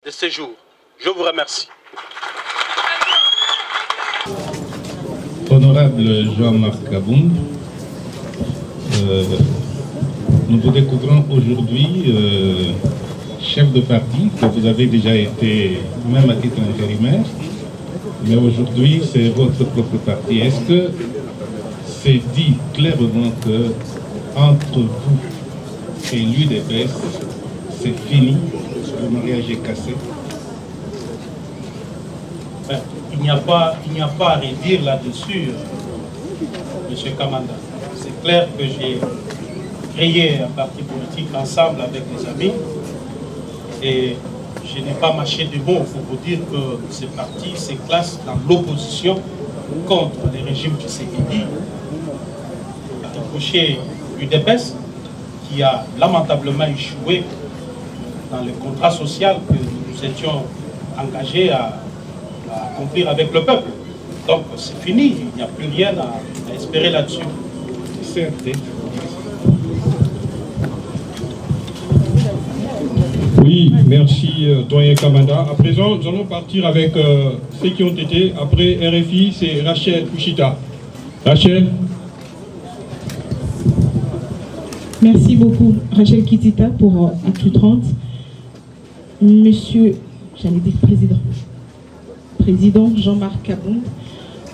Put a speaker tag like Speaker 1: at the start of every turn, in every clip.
Speaker 1: de ces jours. Je vous remercie.
Speaker 2: Honorable Jean-Marc Kabound, nous vous découvrons aujourd'hui chef de parti, que vous avez déjà été, même à titre intérimaire, mais aujourd'hui c'est votre propre parti. Est-ce que c'est dit clairement que entre vous et l'UDPS, c'est fini, le mariage est cassé?
Speaker 3: Il n'y a pas à redire là-dessus, M. Kamanda. C'est clair que j'ai créé un parti politique ensemble avec des amis et je n'ai pas mâché de mots pour vous dire que ce parti se classe dans l'opposition contre le régime Tshisekedi, a débouché l'UDPS qui a lamentablement échoué dans le contrat social que nous étions engagés à accomplir avec le peuple. Donc c'est fini, il n'y a plus rien à espérer là-dessus.
Speaker 4: Oui, merci doyen Kamanda. À présent, nous allons partir avec ceux qui ont été. Après RFI, c'est Rachel Kushita. Rachel.
Speaker 5: Merci beaucoup, Rachel Kitita, pour Actu 30. Monsieur, j'allais dire Président Jean-Marc Kabound,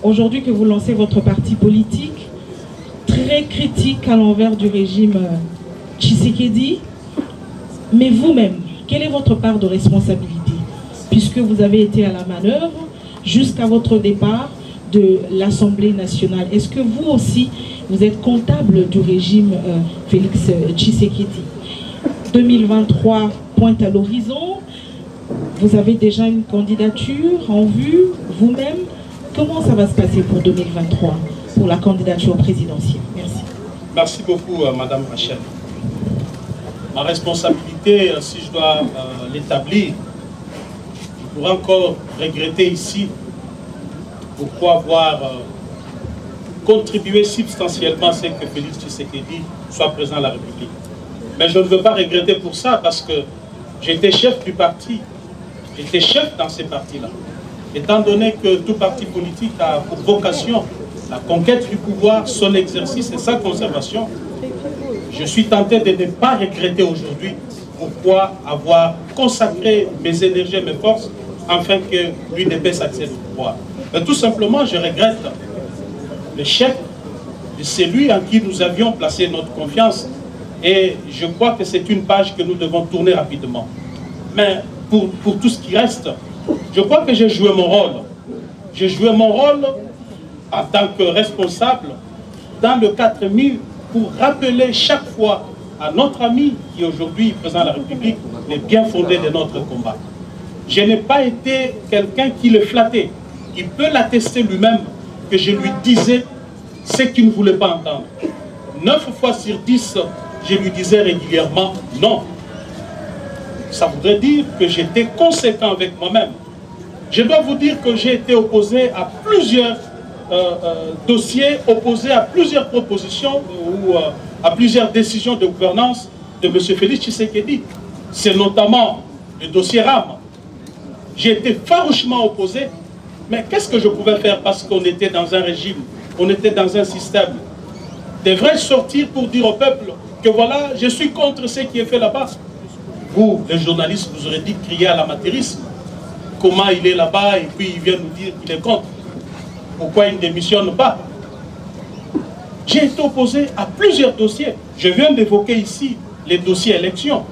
Speaker 5: aujourd'hui que vous lancez votre parti politique, très critique à l'envers du régime Tshisekedi, mais vous-même, quelle est votre part de responsabilité? Puisque vous avez été à la manœuvre jusqu'à votre départ de l'Assemblée nationale. Est-ce que vous aussi, vous êtes comptable du régime Félix Tshisekedi? 2023 pointe à l'horizon. Vous avez déjà une candidature en vue, vous-même. Comment ça va se passer pour 2023, pour la candidature présidentielle? Merci.
Speaker 3: Merci beaucoup, Madame Rachel. Ma responsabilité, si je dois l'établir, je pourrais encore regretter ici pourquoi avoir contribué substantiellement à ce que Félix Tshisekedi soit président de la République. Mais je ne veux pas regretter pour ça parce que j'étais chef du parti. J'étais chef dans ces partis-là. Étant donné que tout parti politique a pour vocation la conquête du pouvoir, son exercice et sa conservation, je suis tenté de ne pas regretter aujourd'hui pourquoi avoir consacré mes énergies et mes forces afin que l'UDPS accède au pouvoir. Mais tout simplement, je regrette l'échec de celui en qui nous avions placé notre confiance et je crois que c'est une page que nous devons tourner rapidement. Mais pour tout ce qui reste, je crois que j'ai joué mon rôle. J'ai joué mon rôle en tant que responsable dans le 4000 pour rappeler chaque fois à notre ami qui est aujourd'hui président de la République les bien fondés de notre combat. Je n'ai pas été quelqu'un qui le flattait. Il peut l'attester lui-même que je lui disais ce qu'il ne voulait pas entendre. 9 fois sur 10, je lui disais régulièrement non. Ça voudrait dire que j'étais conséquent avec moi-même. Je dois vous dire que j'ai été opposé à plusieurs dossiers, opposé à plusieurs propositions ou à plusieurs décisions de gouvernance de M. Félix Tshisekedi. C'est notamment le dossier RAM. J'ai été farouchement opposé, mais qu'est-ce que je pouvais faire parce qu'on était dans un régime, on était dans un système. Devrais-je sortir pour dire au peuple que voilà, je suis contre ce qui est fait là-bas? Vous, les journalistes, vous aurez dit crier à l'amateurisme. Comment il est là-bas et puis il vient nous dire qu'il est contre. Pourquoi il ne démissionne pas? J'ai été opposé à plusieurs dossiers. Je viens d'évoquer ici les dossiers élections.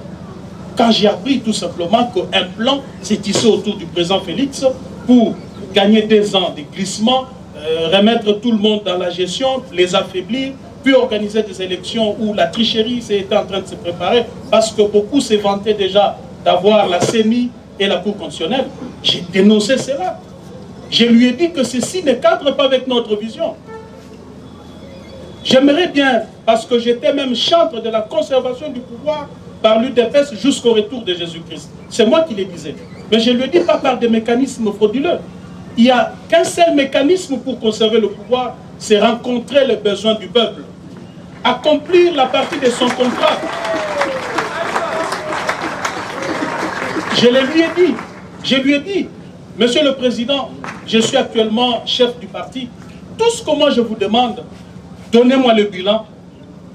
Speaker 3: Quand j'ai appris tout simplement qu'un plan s'est tissé autour du président Félix pour gagner 2 ans de glissement, remettre tout le monde dans la gestion, les affaiblir, puis organiser des élections où la tricherie était en train de se préparer, parce que beaucoup se vantaient déjà d'avoir la CENI et la Cour constitutionnelle. J'ai dénoncé cela. Je lui ai dit que ceci ne cadre pas avec notre vision. J'aimerais bien, parce que j'étais même chantre de la conservation du pouvoir par l'UDPS jusqu'au retour de Jésus-Christ. C'est moi qui le disais. Mais je ne le dis pas par des mécanismes frauduleux. Il n'y a qu'un seul mécanisme pour conserver le pouvoir, c'est rencontrer les besoins du peuple. Accomplir la partie de son contrat. Je le lui ai dit, Je lui ai dit, Monsieur le Président, je suis actuellement chef du parti. Tout ce que moi je vous demande, donnez-moi le bilan.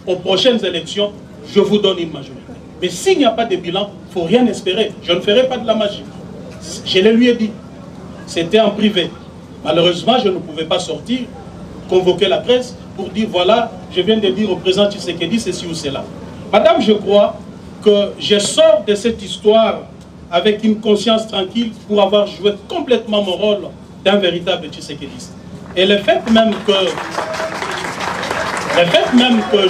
Speaker 3: Aux prochaines élections, je vous donne une majorité. Mais s'il n'y a pas de bilan, il ne faut rien espérer. Je ne ferai pas de la magie. Je le lui ai dit. C'était en privé. Malheureusement, je ne pouvais pas sortir, convoquer la presse pour dire, voilà, je viens de dire au président Tshisekedi ceci ou cela. Madame, je crois que je sors de cette histoire avec une conscience tranquille pour avoir joué complètement mon rôle d'un véritable Tshisekediste. Et le fait même que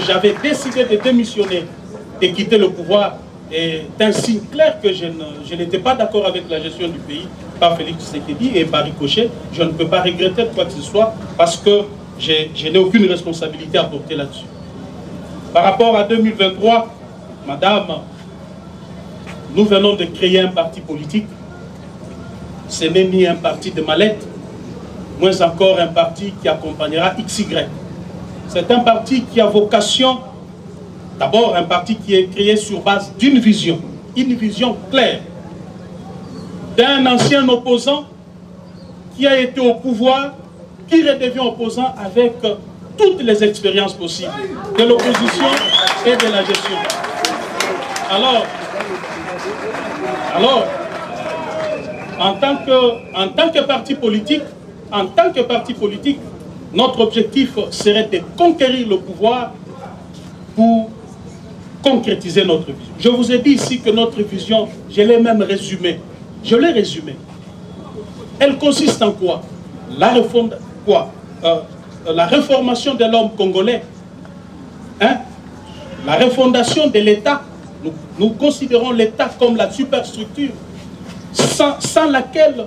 Speaker 3: j'avais décidé de démissionner, de quitter le pouvoir, est un signe clair que je n'étais pas d'accord avec la gestion du pays par Félix Tshisekedi et par ricochet. Je ne peux pas regretter quoi que ce soit parce que je n'ai aucune responsabilité à porter là-dessus. Par rapport à 2023, Madame, nous venons de créer un parti politique. Ce n'est ni un parti de mallette, moins encore un parti qui accompagnera XY. C'est un parti qui a vocation, d'abord un parti qui est créé sur base d'une vision, une vision claire, d'un ancien opposant qui a été au pouvoir, qui redevient opposant avec toutes les expériences possibles de l'opposition et de la gestion. Alors, en tant que parti politique, notre objectif serait de conquérir le pouvoir pour concrétiser notre vision. Je vous ai dit ici que notre vision, je l'ai même résumée. Je l'ai résumée. Elle consiste en quoi? La réformation de l'homme congolais. Hein? La refondation de l'État. Nous considérons l'État comme la superstructure sans laquelle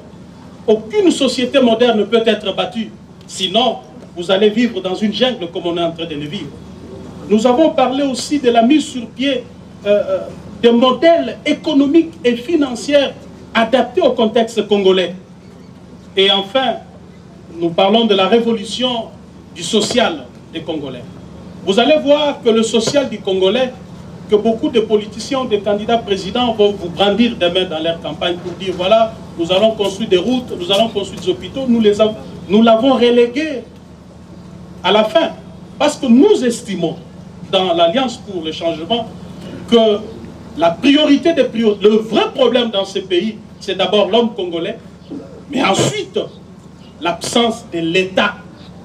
Speaker 3: aucune société moderne ne peut être battue. Sinon, vous allez vivre dans une jungle comme on est en train de le vivre. Nous avons parlé aussi de la mise sur pied de modèles économiques et financiers adaptés au contexte congolais. Et enfin, nous parlons de la révolution du social des Congolais. Vous allez voir que le social du Congolais, que beaucoup de politiciens, des candidats présidents vont vous brandir demain dans leur campagne pour dire, voilà, nous allons construire des routes, nous allons construire des hôpitaux, nous l'avons relégué à la fin. Parce que nous estimons, dans l'Alliance pour le changement, que la priorité des priorités, le vrai problème dans ce pays, c'est d'abord l'homme congolais, mais ensuite, l'absence de l'État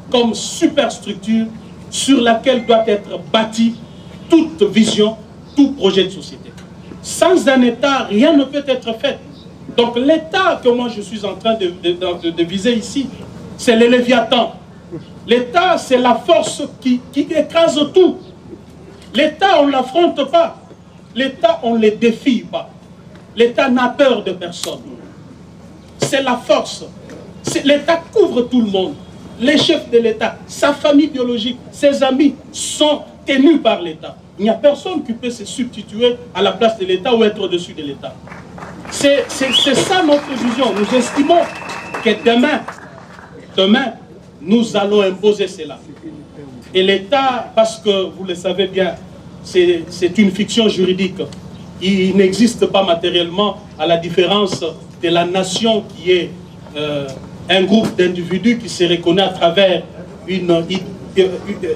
Speaker 3: comme superstructure sur laquelle doit être bâtie toute vision, tout projet de société. Sans un État, rien ne peut être fait. Donc l'État que moi je suis en train de viser ici, c'est le Léviathan. L'État, c'est la force qui écrase tout. L'État, on ne l'affronte pas. L'État, on ne le défie pas. L'État n'a peur de personne. C'est la force. L'État couvre tout le monde. Les chefs de l'État, sa famille biologique, ses amis sont tenus par l'État. Il n'y a personne qui peut se substituer à la place de l'État ou être au-dessus de l'État. C'est ça notre vision. Nous estimons que demain, nous allons imposer cela. Et l'État, parce que vous le savez bien, c'est une fiction juridique. Il n'existe pas matériellement, à la différence de la nation qui est un groupe d'individus qui se reconnaît à travers une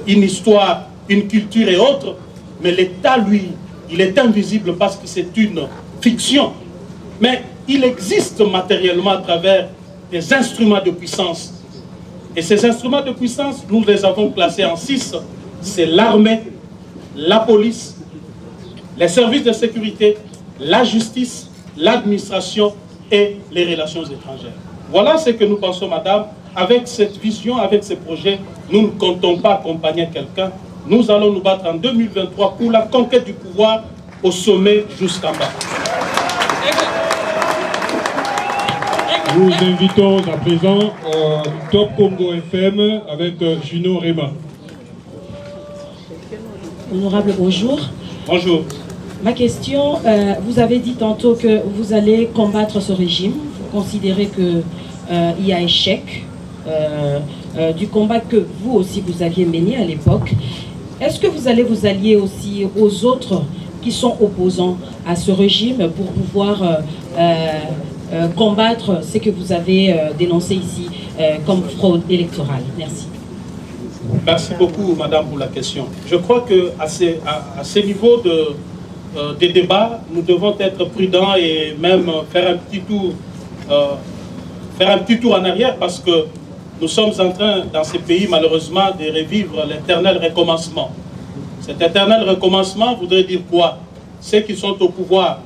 Speaker 3: histoire, une culture et autres. Mais l'État, lui, il est invisible parce que c'est une fiction. Mais il existe matériellement à travers des instruments de puissance. Et ces instruments de puissance, nous les avons classés en 6. C'est l'armée, la police, les services de sécurité, la justice, l'administration et les relations étrangères. Voilà ce que nous pensons, madame. Avec cette vision, avec ces projets, nous ne comptons pas accompagner quelqu'un. Nous allons nous battre en 2023 pour la conquête du pouvoir au sommet jusqu'en bas.
Speaker 4: Nous invitons à présent Top Congo FM avec Juno Rema.
Speaker 6: Honorable, bonjour.
Speaker 3: Bonjour.
Speaker 6: Ma question, vous avez dit tantôt que vous allez combattre ce régime. Vous considérez qu'il y a échec du combat que vous aussi vous aviez mené à l'époque. Est-ce que vous allez vous allier aussi aux autres qui sont opposants à ce régime pour pouvoir combattre ce que vous avez dénoncé ici comme fraude électorale? Merci.
Speaker 3: Merci beaucoup, madame, pour la question. Je crois qu'à ces niveaux des débats, nous devons être prudents et même faire un petit tour en arrière, parce que nous sommes en train, dans ces pays, malheureusement, de revivre l'éternel recommencement. Cet éternel recommencement voudrait dire quoi? Ceux qui sont au pouvoir,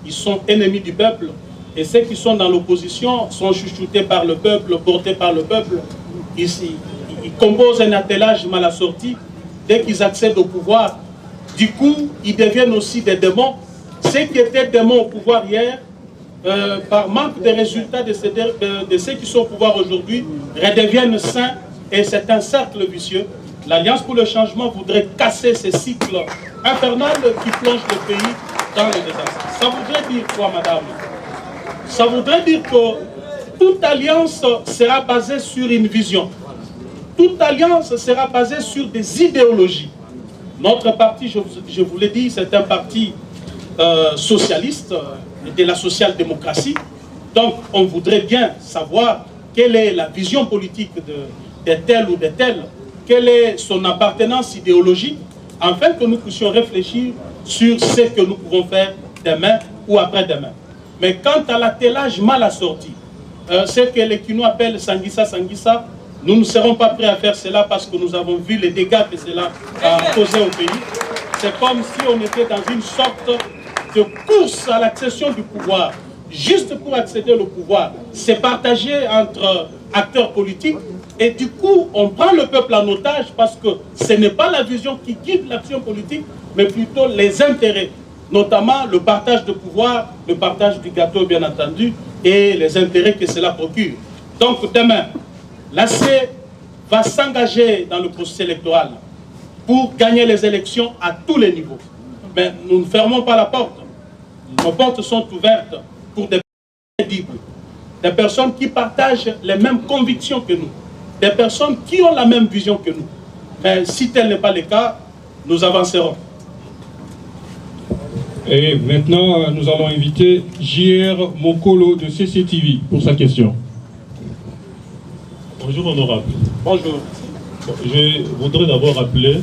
Speaker 3: ils sont ennemis du peuple, et ceux qui sont dans l'opposition sont chouchoutés par le peuple, portés par le peuple. Ils composent un attelage mal assorti. Dès qu'ils accèdent au pouvoir, du coup, ils deviennent aussi des démons. Ceux qui étaient démons au pouvoir hier, par manque de résultats de ceux qui sont au pouvoir aujourd'hui, redeviennent saints, et c'est un cercle vicieux. L'Alliance pour le changement voudrait casser ces cycles infernal qui plongent le pays dans le désastre. Ça voudrait dire quoi, madame? Ça voudrait dire que toute alliance sera basée sur une vision. Toute alliance sera basée sur des idéologies. Notre parti, je vous l'ai dit, c'est un parti socialiste, de la social-démocratie. Donc, on voudrait bien savoir quelle est la vision politique de tel ou de tel, quelle est son appartenance idéologique, afin que nous puissions réfléchir sur ce que nous pouvons faire demain ou après-demain. Mais quant à l'attelage mal assorti, ce que les Kinois appellent Sanguissa Sanguissa, nous ne serons pas prêts à faire cela, parce que nous avons vu les dégâts que cela a causé au pays. C'est comme si on était dans une sorte de course à l'accession du pouvoir. Juste pour accéder au pouvoir, c'est partagé entre acteurs politiques, et du coup, on prend le peuple en otage, parce que ce n'est pas la vision qui guide l'action politique, mais plutôt les intérêts, notamment le partage de pouvoir, le partage du gâteau, bien entendu, et les intérêts que cela procure. Donc demain, l'AC va s'engager dans le processus électoral pour gagner les élections à tous les niveaux. Mais nous ne fermons pas la porte. Nos portes sont ouvertes pour des personnes crédibles, des personnes qui partagent les mêmes convictions que nous, des personnes qui ont la même vision que nous. Mais si tel n'est pas le cas, nous avancerons.
Speaker 4: Et maintenant, nous allons inviter JR Mokolo de CCTV pour sa question.
Speaker 7: Bonjour honorable.
Speaker 3: Bonjour.
Speaker 7: Je voudrais d'abord rappeler,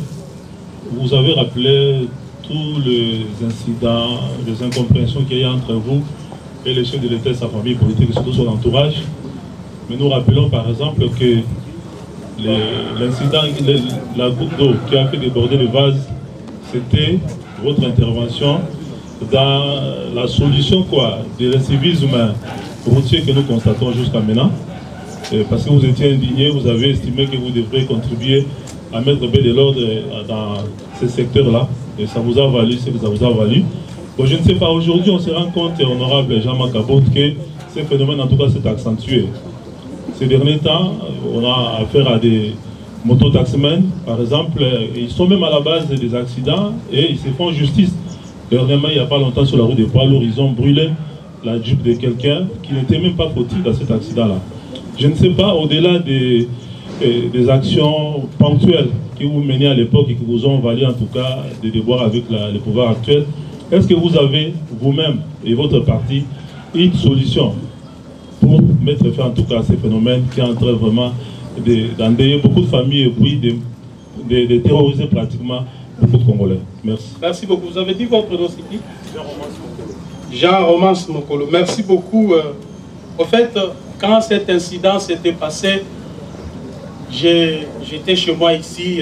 Speaker 7: vous avez rappelé tous les incidents, les incompréhensions qu'il y a entre vous et les chefs de l'État et sa famille politique, et surtout son entourage. Mais nous rappelons par exemple que l'incident, la goutte d'eau qui a fait déborder le vase, c'était votre intervention dans la solution des récivismes routiers que nous constatons jusqu'à maintenant. Parce que vous étiez indigné, vous avez estimé que vous devrez contribuer à mettre de l'ordre dans ces secteurs-là. Et ça vous a valu ce que ça vous a valu. Donc je ne sais pas, aujourd'hui on se rend compte, honorable Jean-Marc Aboud, que ces phénomènes en tout cas s'est accentué. Ces derniers temps, on a affaire à des mototaximens, par exemple, ils sont même à la base des accidents et ils se font justice. Dernièrement, il n'y a pas longtemps, sur la route des poids lourds, ils ont brûlé la Jeep de quelqu'un qui n'était même pas fautif dans cet accident-là. Je ne sais pas, au-delà des actions ponctuelles que vous menez à l'époque et qui vous ont valu en tout cas des déboires avec le pouvoir actuel, est-ce que vous avez vous-même et votre parti une solution pour mettre fin en tout cas à ces phénomènes qui sont en train vraiment d'endeuiller beaucoup de familles et puis de terroriser pratiquement beaucoup de Congolais? Merci.
Speaker 3: Merci beaucoup. Vous avez dit votre nom, c'est qui? Jean Romance Mokolo. Merci beaucoup. Au fait, quand cet incident s'était passé, j'étais chez moi ici,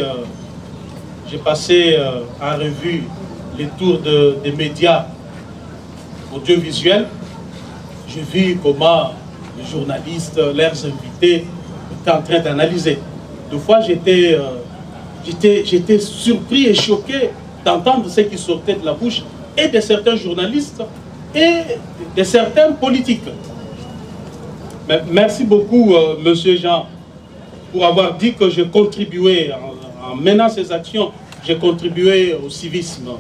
Speaker 3: j'ai passé en revue les tours des médias audiovisuels. J'ai vu comment les journalistes, leurs invités étaient en train d'analyser. Deux fois, j'étais surpris et choqué d'entendre ce qui sortait de la bouche et de certains journalistes et de certains politiques. Mais merci beaucoup, Monsieur Jean, pour avoir dit que j'ai contribué, en menant ces actions, j'ai contribué au civisme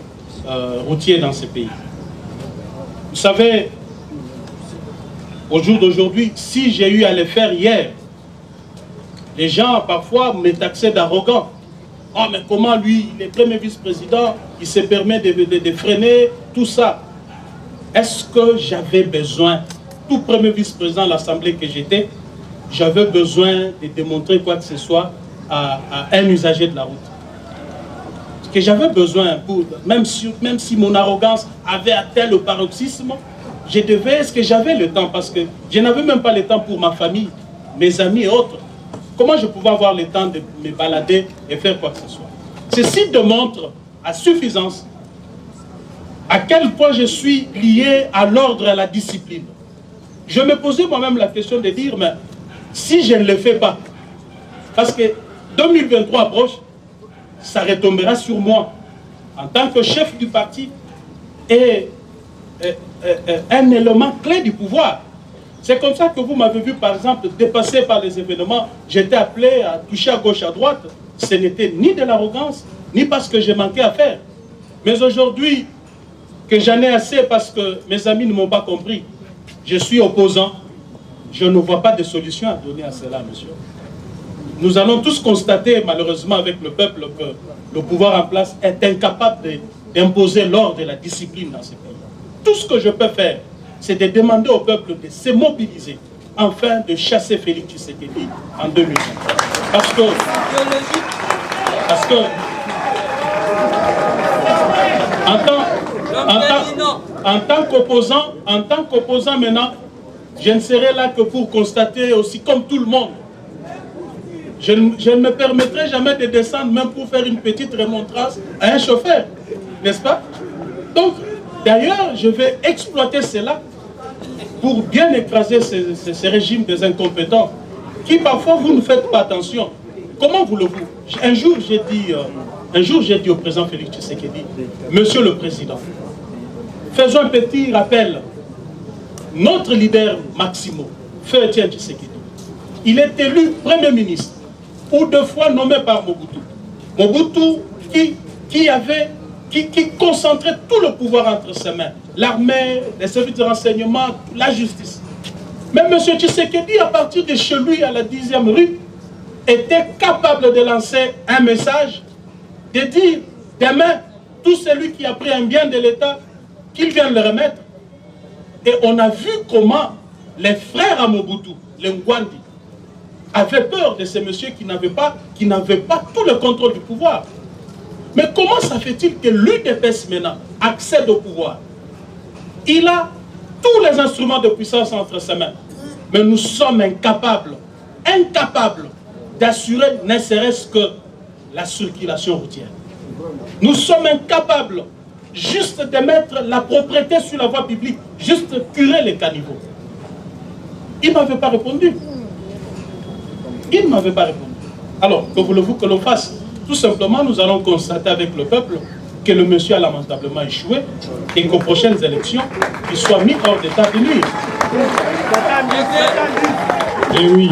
Speaker 3: routier dans ces pays. Vous savez, au jour d'aujourd'hui, si j'ai eu à le faire hier, les gens parfois me taxaient d'arrogant. Oh, mais comment lui, le premier vice-président, il se permet de freiner tout ça? Est-ce que j'avais besoin tout premier vice-président de l'Assemblée que j'étais, j'avais besoin de démontrer quoi que ce soit à un usager de la route. Ce que j'avais besoin, même si mon arrogance avait atteint le paroxysme, je devais, est-ce que j'avais le temps, parce que je n'avais même pas le temps pour ma famille, mes amis et autres. Comment je pouvais avoir le temps de me balader et faire quoi que ce soit? Ceci démontre à suffisance à quel point je suis lié à l'ordre et à la discipline. Je me posais moi-même la question de dire, mais si je ne le fais pas, parce que 2023 approche, ça retombera sur moi en tant que chef du parti et un élément clé du pouvoir. C'est comme ça que vous m'avez vu, par exemple, dépasser par les événements. J'étais appelé à toucher à gauche, à droite. Ce n'était ni de l'arrogance, ni parce que j'ai manqué à faire. Mais aujourd'hui, que j'en ai assez parce que mes amis ne m'ont pas compris, je suis opposant. Je ne vois pas de solution à donner à cela, monsieur. Nous allons tous constater, malheureusement, avec le peuple, que le pouvoir en place est incapable d'imposer l'ordre et la discipline dans ce pays. Tout ce que je peux faire, c'est de demander au peuple de se mobiliser, afin de chasser Félix Tshisekedi en 2020. Parce que en tant qu'opposant maintenant, je ne serai là que pour constater aussi, comme tout le monde, je ne me permettrai jamais de descendre même pour faire une petite remontrance à un chauffeur, n'est-ce pas? Donc, d'ailleurs, je vais exploiter cela pour bien écraser ces régimes des incompétents qui parfois vous ne faites pas attention. Comment voulez-vous? Un jour j'ai dit au président Félix Tshisekedi, Monsieur le Président, faisons un petit rappel. Notre leader Maximo, Feu Etienne Tshisekedi, il est élu Premier ministre, ou 2 fois nommé par Mobutu. Mobutu qui concentrait tout le pouvoir entre ses mains. L'armée, les services de renseignement, la justice. Mais M. Tshisekedi, à partir de chez lui, à la 10e rue, était capable de lancer un message, de dire, demain, tout celui qui a pris un bien de l'État, qu'il vienne le remettre. Et on a vu comment les frères à Mobutu, les Ngwandi, avaient peur de ces messieurs qui n'avaient pas tout le contrôle du pouvoir. Mais comment ça fait-il que l'UDPS maintenant accède au pouvoir? Il a tous les instruments de puissance entre ses mains. Mais nous sommes incapables d'assurer ne serait-ce que la circulation routière. Nous sommes incapables juste de mettre la propriété sur la voie publique, juste curer les caniveaux. Il ne m'avait pas répondu. Il ne m'avait pas répondu. Alors, que voulez-vous que l'on fasse? Tout simplement, nous allons constater avec le peuple que le monsieur a lamentablement échoué et qu'aux prochaines élections, il soit mis hors d'état de nuire.
Speaker 4: Eh oui.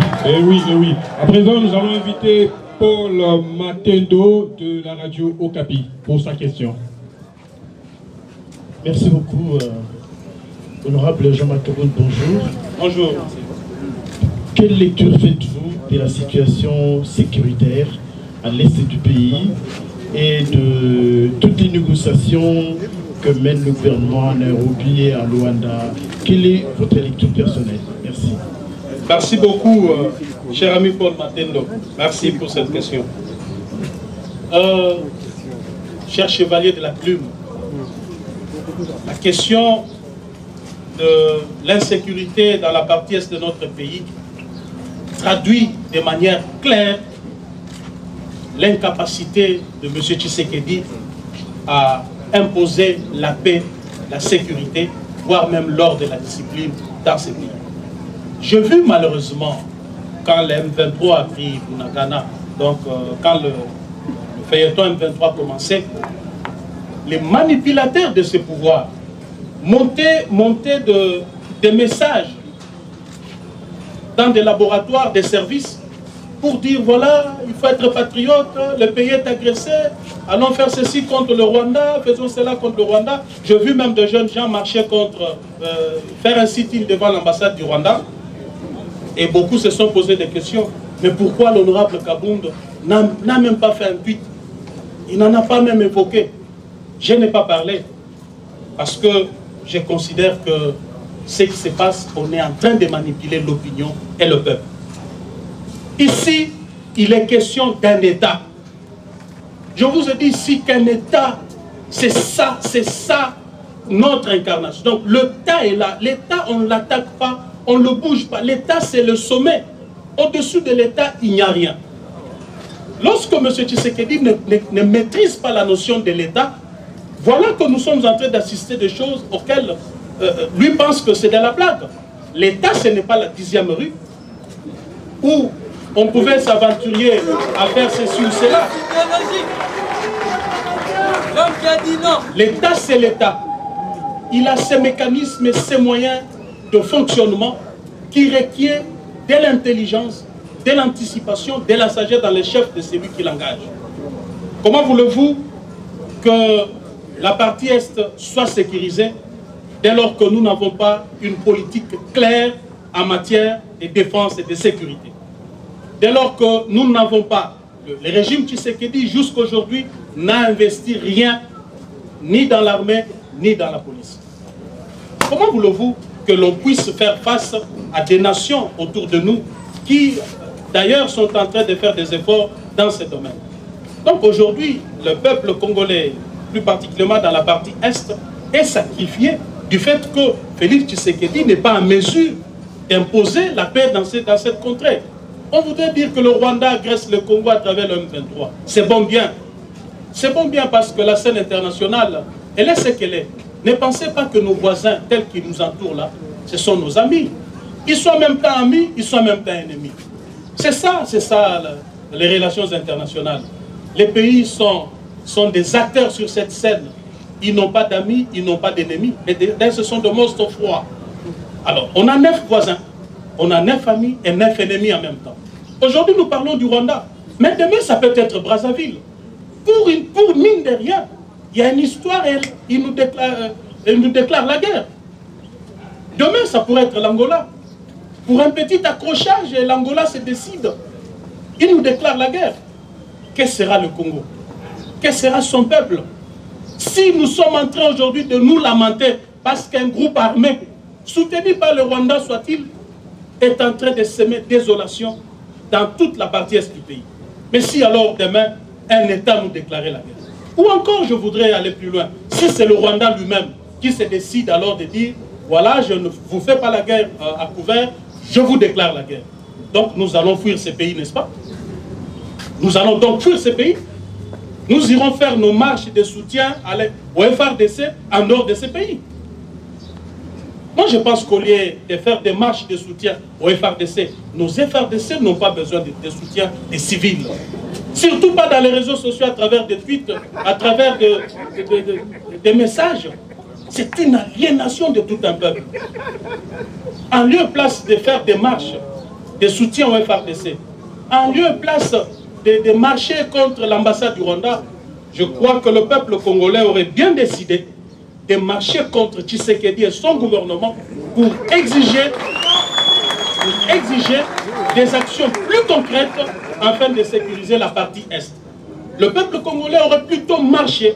Speaker 4: À présent, nous allons inviter Paul Matendo de la radio Okapi pour sa question.
Speaker 8: Merci beaucoup, honorable Jean-Marc Kaboun, bonjour.
Speaker 3: Bonjour.
Speaker 8: Quelle lecture faites-vous de la situation sécuritaire à l'est du pays et de toutes les négociations que mène le gouvernement à Nairobi et à Luanda? Quelle est votre lecture personnelle? Merci.
Speaker 3: Merci beaucoup, cher ami Paul Matendo. Merci pour cette question. Cher chevalier de la plume, la question de l'insécurité dans la partie est de notre pays traduit de manière claire l'incapacité de M. Tshisekedi à imposer la paix, la sécurité, voire même l'ordre et la discipline dans ce pays. J'ai vu malheureusement, quand le M23 a pris Bunagana, donc quand le feuilleton M23 commençait, les manipulateurs de ce pouvoir montaient des messages dans des laboratoires, des services, pour dire voilà, il faut être patriote, le pays est agressé, allons faire ceci contre le Rwanda, faisons cela contre le Rwanda. J'ai vu même de jeunes gens marcher contre, faire un sit-in devant l'ambassade du Rwanda. Et beaucoup se sont posé des questions. Mais pourquoi l'honorable Kabound n'a même pas fait un tweet? Il n'en a pas même évoqué. Je n'ai pas parlé. Parce que je considère que ce qui se passe, on est en train de manipuler l'opinion et le peuple. Ici, il est question d'un État. Je vous ai dit ici qu'un État, c'est ça notre incarnation. Donc l'État est là. L'État, on ne l'attaque pas, on ne le bouge pas. L'État, c'est le sommet. Au-dessus de l'État, il n'y a rien. Lorsque M. Tshisekedi ne maîtrise pas la notion de l'État, voilà que nous sommes en train d'assister des choses auxquelles lui pense que c'est de la blague. L'État, ce n'est pas la 10e rue où on pouvait s'aventurer à faire ceci ou cela. L'État, c'est l'État. Il a ses mécanismes et ses moyens de fonctionnement qui requièrent de l'intelligence, de l'anticipation, de la sagesse dans les chefs de celui qui l'engage. Comment voulez-vous que la partie Est soit sécurisée dès lors que nous n'avons pas une politique claire en matière de défense et de sécurité? Dès lors que nous n'avons pas, le régime Tshisekedi jusqu'à aujourd'hui n'a investi rien, ni dans l'armée, ni dans la police. Comment voulez-vous que l'on puisse faire face à des nations autour de nous qui, d'ailleurs, sont en train de faire des efforts dans ce domaine? Donc aujourd'hui, le peuple congolais, plus particulièrement dans la partie Est, est sacrifié du fait que Félix Tshisekedi n'est pas en mesure d'imposer la paix dans cette contrée. On voudrait dire que le Rwanda agresse le Congo à travers le M23. C'est bon bien. C'est bon bien parce que la scène internationale, elle est ce qu'elle est. Ne pensez pas que nos voisins, tels qu'ils nous entourent là, ce sont nos amis. Ils sont en même temps amis, ils sont en même temps ennemis. C'est ça les relations internationales. Les pays sont des acteurs sur cette scène. Ils n'ont pas d'amis, ils n'ont pas d'ennemis. Mais ce sont de monstres froids. Alors, on a 9 voisins, on a 9 amis et 9 ennemis en même temps. Aujourd'hui, nous parlons du Rwanda. Mais demain, ça peut être Brazzaville. Pour mine de rien, il y a une histoire et il nous déclare la guerre. Demain, ça pourrait être l'Angola. Pour un petit accrochage, l'Angola se décide. Il nous déclare la guerre. Que sera le Congo? Que sera son peuple? Si nous sommes en train aujourd'hui de nous lamenter parce qu'un groupe armé, soutenu par le Rwanda soit-il, est en train de semer désolation dans toute la partie est du pays. Mais si alors demain, un État nous déclarait la guerre, ou encore je voudrais aller plus loin, si c'est le Rwanda lui-même qui se décide alors de dire, voilà, je ne vous fais pas la guerre à couvert, je vous déclare la guerre. Donc nous allons fuir ces pays, n'est-ce pas? Nous allons donc fuir ces pays. Nous irons faire nos marches de soutien au FARDC en dehors de ces pays. Moi, je pense qu'au lieu de faire des marches de soutien au FARDC, nos FARDC n'ont pas besoin de soutien des civils. Surtout pas dans les réseaux sociaux, à travers des tweets, à travers des messages. C'est une aliénation de tout un peuple. En lieu et place de faire des marches de soutien au FARDC, en lieu et place de marcher contre l'ambassade du Rwanda, je crois que le peuple congolais aurait bien décidé de marcher contre Tshisekedi et son gouvernement pour exiger des actions plus concrètes afin de sécuriser la partie Est. Le peuple congolais aurait plutôt marché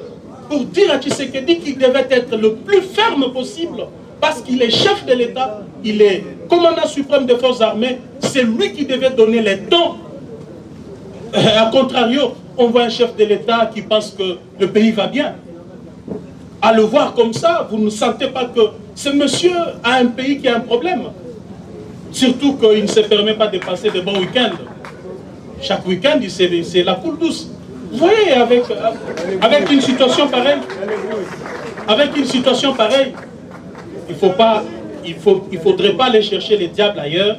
Speaker 3: pour dire à Tshisekedi qu'il devait être le plus ferme possible parce qu'il est chef de l'État, il est commandant suprême des forces armées, c'est lui qui devait donner les tons. A contrario, on voit un chef de l'État qui pense que le pays va bien. À le voir comme ça, vous ne sentez pas que ce monsieur a un pays qui a un problème. Surtout qu'il ne se permet pas de passer de bons week-ends. Chaque week-end, c'est la coule douce. Vous voyez, avec une situation pareille, il ne faudrait pas aller chercher les diables ailleurs.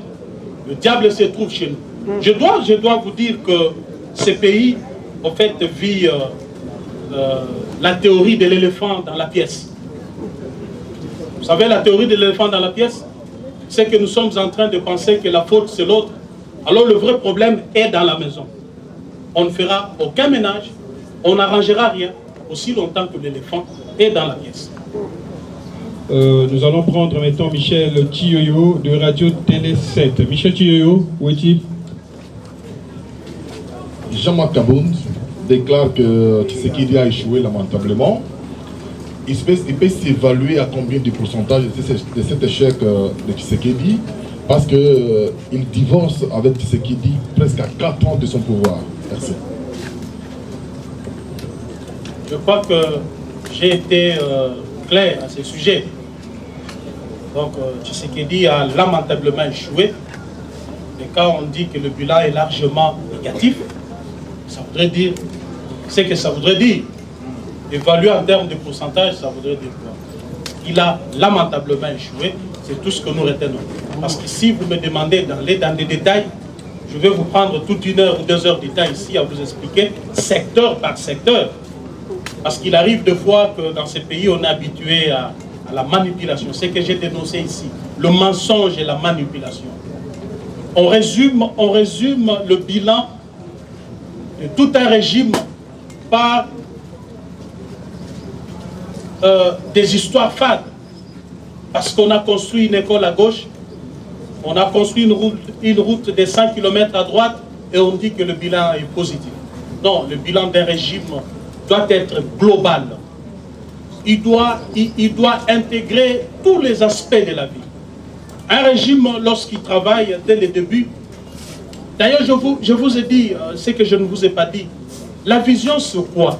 Speaker 3: Le diable se trouve chez nous. Je dois vous dire que ce pays, en fait, vit la théorie de l'éléphant dans la pièce. Vous savez, la théorie de l'éléphant dans la pièce, c'est que nous sommes en train de penser que la faute, c'est l'autre. Alors le vrai problème est dans la maison. On ne fera aucun ménage, on n'arrangera rien aussi longtemps que l'éléphant est dans la pièce.
Speaker 4: Nous allons prendre maintenant Michel Thioyo de Radio Télé 7. Michel Thioyo, où est-il?
Speaker 9: Jean-Marc Kabound déclare que Tshisekedi a échoué lamentablement. il peut s'évaluer à combien de pourcentage de cet échec de Tshisekedi, parce qu'il divorce avec Tshisekedi presque à 4 ans de son pouvoir. Merci.
Speaker 3: Je crois que j'ai été clair à ce sujet. Donc, Tshisekedi a lamentablement échoué. Et quand on dit que le bilan est largement négatif, ça voudrait dire, c'est que ça voudrait dire. Évaluer en termes de pourcentage, ça voudrait dire quoi? Il a lamentablement échoué, c'est tout ce que nous retenons. Parce que si vous me demandez d'aller dans des détails, je vais vous prendre toute 1 heure ou 2 heures de temps ici à vous expliquer secteur par secteur. Parce qu'il arrive des fois que dans ces pays, on est habitué à la manipulation. C'est ce que j'ai dénoncé ici, le mensonge et la manipulation. On résume le bilan de tout un régime par des histoires fades. Parce qu'on a construit une école à gauche, on a construit une route de 100 km à droite et on dit que le bilan est positif. Non, le bilan d'un régime doit être global. Il doit intégrer tous les aspects de la vie. Un régime, lorsqu'il travaille dès le début, d'ailleurs je vous ai dit ce que je ne vous ai pas dit, la vision c'est quoi?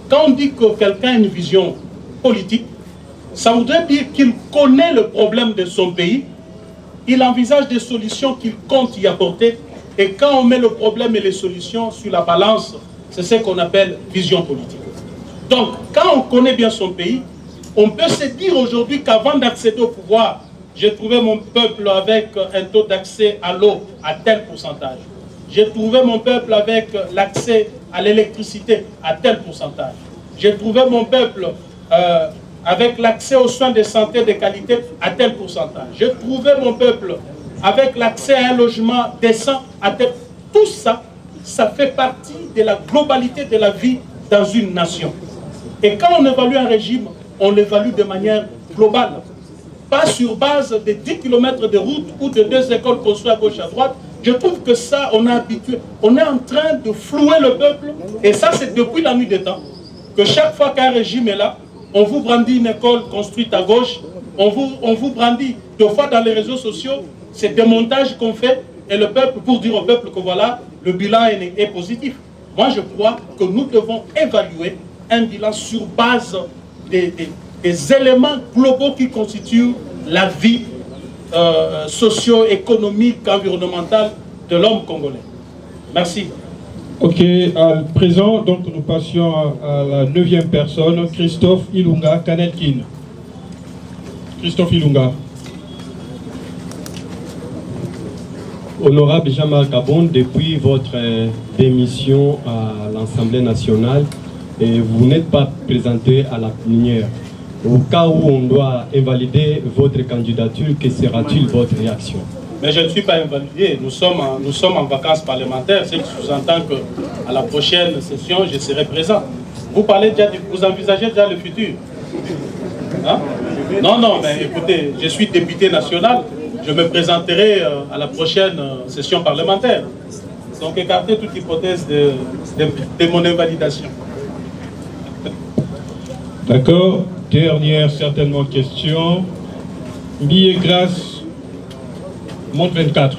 Speaker 3: Quand on dit que quelqu'un a une vision politique, ça voudrait dire qu'il connaît le problème de son pays, il envisage des solutions qu'il compte y apporter, et quand on met le problème et les solutions sur la balance, c'est ce qu'on appelle vision politique. Donc, quand on connaît bien son pays, on peut se dire aujourd'hui qu'avant d'accéder au pouvoir, j'ai trouvé mon peuple avec un taux d'accès à l'eau à tel pourcentage. J'ai trouvé mon peuple avec l'accès à l'électricité à tel pourcentage. J'ai trouvé mon peuple avec l'accès aux soins de santé de qualité à tel pourcentage. J'ai trouvé mon peuple avec l'accès à un logement décent à tel... Tout ça, ça fait partie de la globalité de la vie dans une nation. Et quand on évalue un régime, on l'évalue de manière globale. Pas sur base de 10 km de route ou de 2 écoles construites à gauche à droite. Je trouve que ça, on est habitué. On est en train de flouer le peuple. Et ça, c'est depuis la nuit des temps. Que chaque fois qu'un régime est là, on vous brandit une école construite à gauche. On vous brandit 2 fois dans les réseaux sociaux. C'est des montages qu'on fait. Et le peuple, pour dire au peuple que voilà, le bilan est positif. Moi, je crois que nous devons évaluer un bilan sur base des éléments globaux qui constituent la vie socio-économique, environnementale de l'homme congolais. Merci.
Speaker 4: Ok, à présent, donc nous passions à la 9e personne, Christophe Ilunga Kanetkin. Christophe Ilunga.
Speaker 10: Honorable Jean-Marc Abon, depuis votre démission à l'Assemblée nationale, et vous n'êtes pas présenté à la plénière. Au cas où on doit invalider votre candidature, que sera-t-il votre réaction?
Speaker 3: Mais je ne suis pas invalidé. Nous sommes en vacances parlementaires, ce qui sous-entend qu'à la prochaine session, je serai présent. Vous envisagez déjà le futur? Hein? Non, mais écoutez, je suis député national. Je me présenterai à la prochaine session parlementaire. Donc écartez toute hypothèse de mon invalidation.
Speaker 4: D'accord. Dernière certainement question. Billet grâce, Monde 24.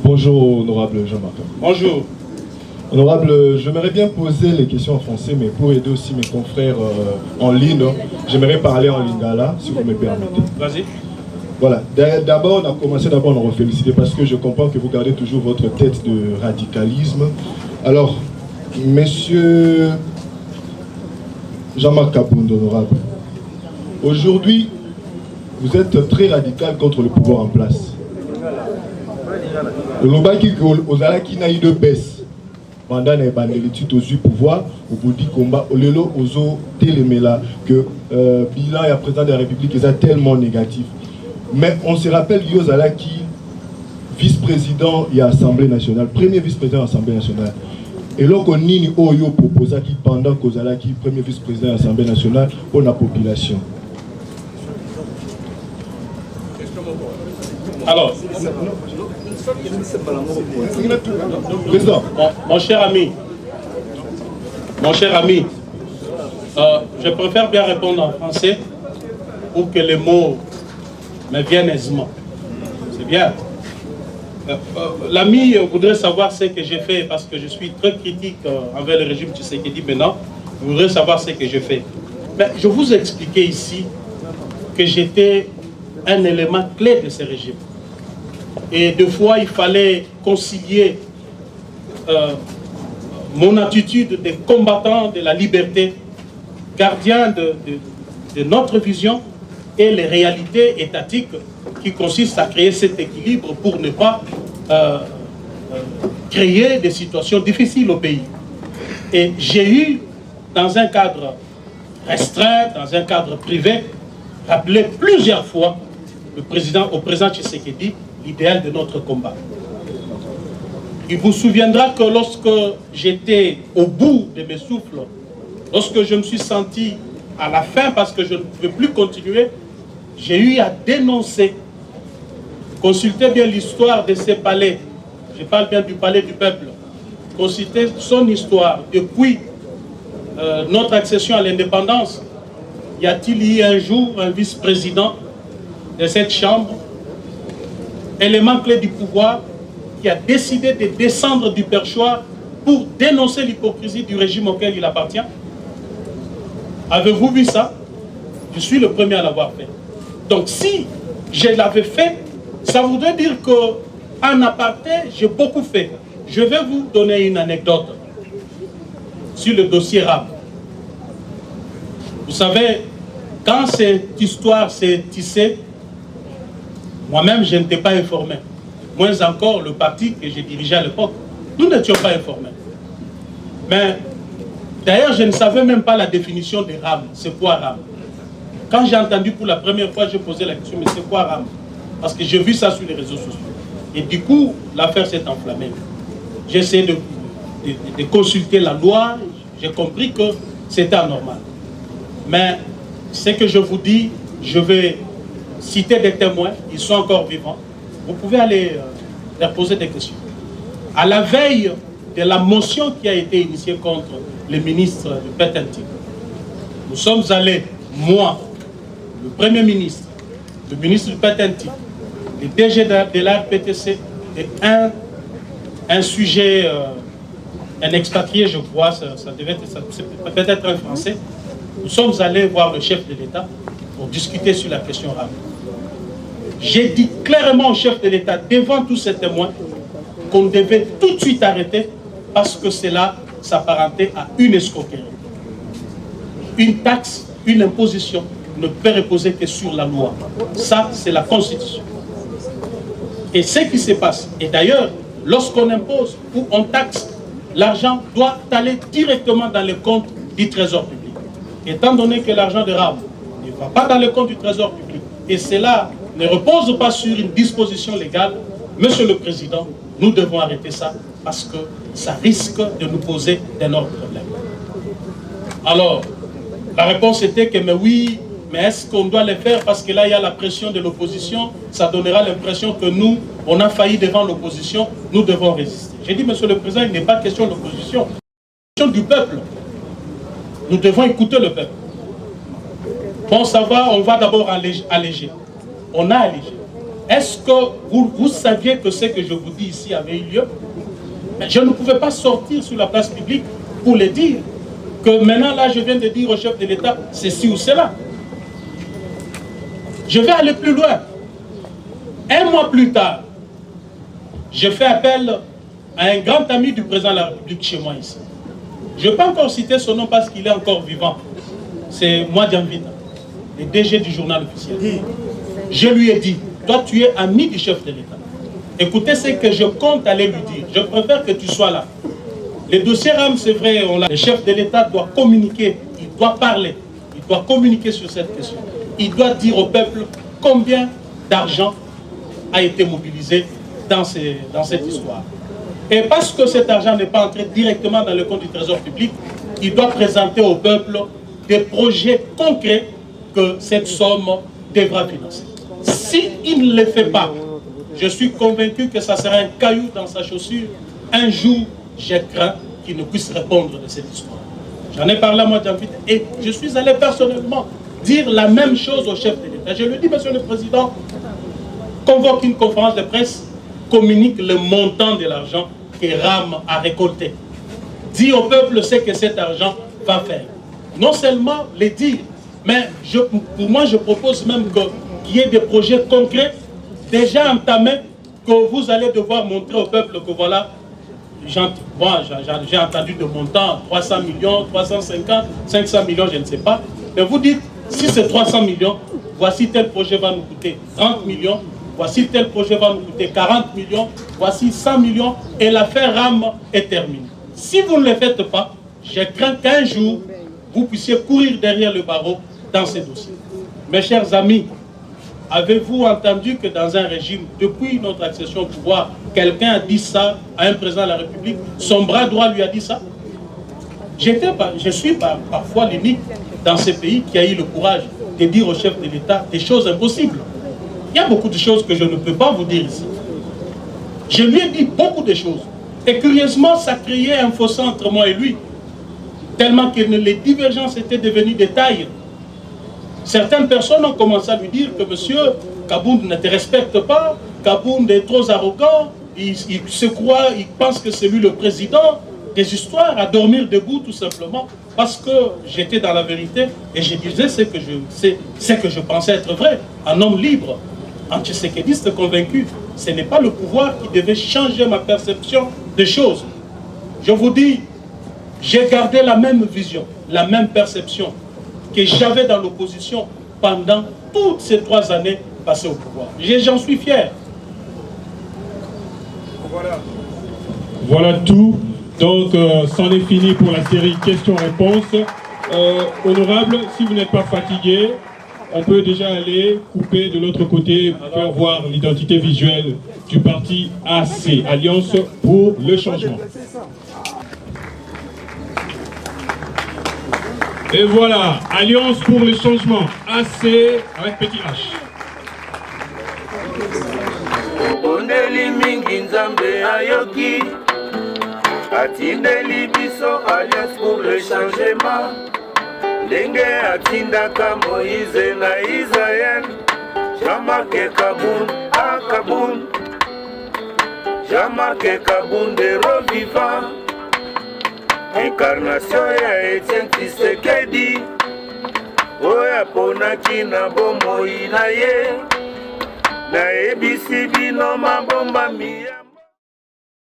Speaker 11: Bonjour, honorable Jean-Marc.
Speaker 3: Bonjour.
Speaker 11: Honorable, j'aimerais bien poser les questions en français, mais pour aider aussi mes confrères en ligne, j'aimerais parler en lingala, si vous me permettez.
Speaker 3: Vas-y.
Speaker 11: Voilà. D'abord, on a commencé à nous féliciter parce que je comprends que vous gardez toujours votre tête de radicalisme. Alors, monsieur Jean-Marc Kabund, honorable, aujourd'hui, vous êtes très radical contre le pouvoir en place. Le Lobaki Ozalaki n'a eu de baisse. Pendant les l'étude aux yeux pouvoir, au bout du combat, au lelo ozo téléméla que bilan et président de la République est tellement négatif. Mais on se rappelle Yozalaki, vice-président et Assemblée nationale, premier vice-président de l'Assemblée nationale. Et là, on a Oyo proposé qui pendant Kozalaki, premier vice-président de l'Assemblée nationale, pour la population.
Speaker 3: Alors,
Speaker 11: président,
Speaker 3: mon cher ami, Je préfère bien répondre en français pour que les mots me viennent aisément. C'est bien. L'ami voudrait savoir ce que j'ai fait parce que je suis très critique envers le régime Tshisekedi maintenant. Il voudrait savoir ce que j'ai fait. Mais je vous ai expliqué ici que j'étais un élément clé de ce régime. Et deux fois, il fallait concilier mon attitude de combattant de la liberté, gardien de notre vision et les réalités étatiques qui consistent à créer cet équilibre pour ne pas créer des situations difficiles au pays. Et j'ai eu, dans un cadre restreint, dans un cadre privé, rappelé plusieurs fois au président Tshisekedi l'idéal de notre combat. Il vous souviendra que lorsque j'étais au bout de mes souffles, lorsque je me suis senti à la fin parce que je ne pouvais plus continuer, j'ai eu à dénoncer. Consultez bien l'histoire de ces palais. Je parle bien du palais du peuple. Consultez son histoire. Depuis notre accession à l'indépendance, y a-t-il eu un jour un vice-président de cette chambre, élément clé du pouvoir, qui a décidé de descendre du perchoir pour dénoncer l'hypocrisie du régime auquel il appartient? Avez-vous vu ça? Je suis le premier à l'avoir fait. Donc si je l'avais fait, ça voudrait dire qu'en aparté, j'ai beaucoup fait. Je vais vous donner une anecdote sur le dossier RAM. Vous savez, quand cette histoire s'est tissée, moi-même, je n'étais pas informé. Moins encore le parti que j'ai dirigé à l'époque. Nous n'étions pas informés. Mais d'ailleurs, je ne savais même pas la définition des RAM. C'est quoi RAM? Quand j'ai entendu pour la première fois, j'ai posé la question, mais c'est quoi RAM? Parce que j'ai vu ça sur les réseaux sociaux. Et du coup, l'affaire s'est enflammée. J'ai essayé de consulter la loi. J'ai compris que c'était anormal. Mais ce que je vous dis, je vais citer des témoins. Ils sont encore vivants. Vous pouvez aller leur poser des questions. À la veille de la motion qui a été initiée contre le ministre de Petenti, nous sommes allés, moi, le Premier ministre, le ministre de Petenti, le DG de la RPTC, et un sujet, un expatrié, je crois, ça devait être, peut-être un Français. Nous sommes allés voir le chef de l'État pour discuter sur la question RAM. J'ai dit clairement au chef de l'État, devant tous ces témoins, qu'on devait tout de suite arrêter parce que cela s'apparentait à une escroquerie. Une taxe, une imposition ne peut reposer que sur la loi. Ça, c'est la Constitution. Et ce qui se passe, et d'ailleurs, lorsqu'on impose ou on taxe, l'argent doit aller directement dans le compte du Trésor public. Étant donné que l'argent de RAM ne va pas dans le compte du Trésor public, et cela ne repose pas sur une disposition légale, Monsieur le Président, nous devons arrêter ça parce que ça risque de nous poser d'énormes problèmes. Alors, la réponse était que mais oui, mais est-ce qu'on doit le faire parce que là il y a la pression de l'opposition, ça donnera l'impression que nous, on a failli devant l'opposition, nous devons résister. J'ai dit, Monsieur le Président, il n'est pas question de l'opposition, c'est question du peuple. Nous devons écouter le peuple. Bon, ça va, on va d'abord alléger. On a allégé. Est-ce que vous saviez que ce que je vous dis ici avait eu lieu? Mais je ne pouvais pas sortir sur la place publique pour le dire. Que maintenant, là, je viens de dire au chef de l'État, ceci ou cela. Je vais aller plus loin. Un mois plus tard, je fais appel à un grand ami du président de la République chez moi ici. Je ne peux pas encore citer son nom parce qu'il est encore vivant. C'est moi, Dianvita, le DG du journal officiel. Je lui ai dit, toi tu es ami du chef de l'État. Écoutez ce que je compte aller lui dire. Je préfère que tu sois là. Les dossiers RAM, c'est vrai, le chef de l'État doit communiquer, il doit parler, il doit communiquer sur cette question. Il doit dire au peuple combien d'argent a été mobilisé dans cette histoire. Et parce que cet argent n'est pas entré directement dans le compte du Trésor public, il doit présenter au peuple des projets concrets que cette somme devra financer. S'il ne le fait pas, je suis convaincu que ça sera un caillou dans sa chaussure. Un jour, j'ai craint qu'il ne puisse répondre de cette histoire. J'en ai parlé à moi et je suis allé personnellement dire la même chose au chef de l'État. Je lui ai dit, monsieur le président, convoque une conférence de presse, communique le montant de l'argent que RAM a récolté. Dis au peuple ce que cet argent va faire. Non seulement les dire, mais pour moi je propose même qu'il y ait des projets concrets déjà entamés que vous allez devoir montrer au peuple que voilà, j'ai entendu de montants, 300 millions, 350, 500 millions, je ne sais pas. Mais vous dites, si c'est 300 millions, voici tel projet va nous coûter 30 millions, voici tel projet va nous coûter 40 millions, voici 100 millions, et l'affaire RAM est terminée. Si vous ne le faites pas, je crains qu'un jour, vous puissiez courir derrière le barreau dans ces dossiers. Mes chers amis, avez-vous entendu que dans un régime, depuis notre accession au pouvoir, quelqu'un a dit ça à un président de la République, son bras droit lui a dit ça? Je suis parfois l'unique dans ces pays qui a eu le courage de dire au chef de l'État des choses impossibles. Il y a beaucoup de choses que je ne peux pas vous dire ici. Je lui ai dit beaucoup de choses. Et curieusement, ça créait un fossé entre moi et lui. Tellement que les divergences étaient devenues des tailles. Certaines personnes ont commencé à lui dire que monsieur Kabound ne te respecte pas, Kabound est trop arrogant, il se croit, il pense que c'est lui le président. Des histoires à dormir debout tout simplement parce que j'étais dans la vérité et je disais ce que je pensais être vrai. Un homme libre, un tshisekidiste convaincu, ce n'est pas le pouvoir qui devait changer ma perception des choses. Je vous dis, j'ai gardé la même vision, la même perception que j'avais dans l'opposition pendant toutes ces 3 années passées au pouvoir. J'en suis fier.
Speaker 4: Voilà tout. Donc, c'en est fini pour la série questions-réponses. Honorable, si vous n'êtes pas fatigué, on peut déjà aller couper de l'autre côté pour faire voir l'identité visuelle du parti AC, Alliance pour le changement. Et voilà, Alliance pour le changement, AC avec petit H.
Speaker 12: Atindeli biso Alliance pour le changement. Ndenge atindaka Moïse na Israël. Jean-Marc Kabound à Kabound. Jean-Marc Kabound est revivant. Incarnation ya Etienne Tshisekedi. Oya ponaki na bomoi na ye. Na ebisi bino mabomba miya.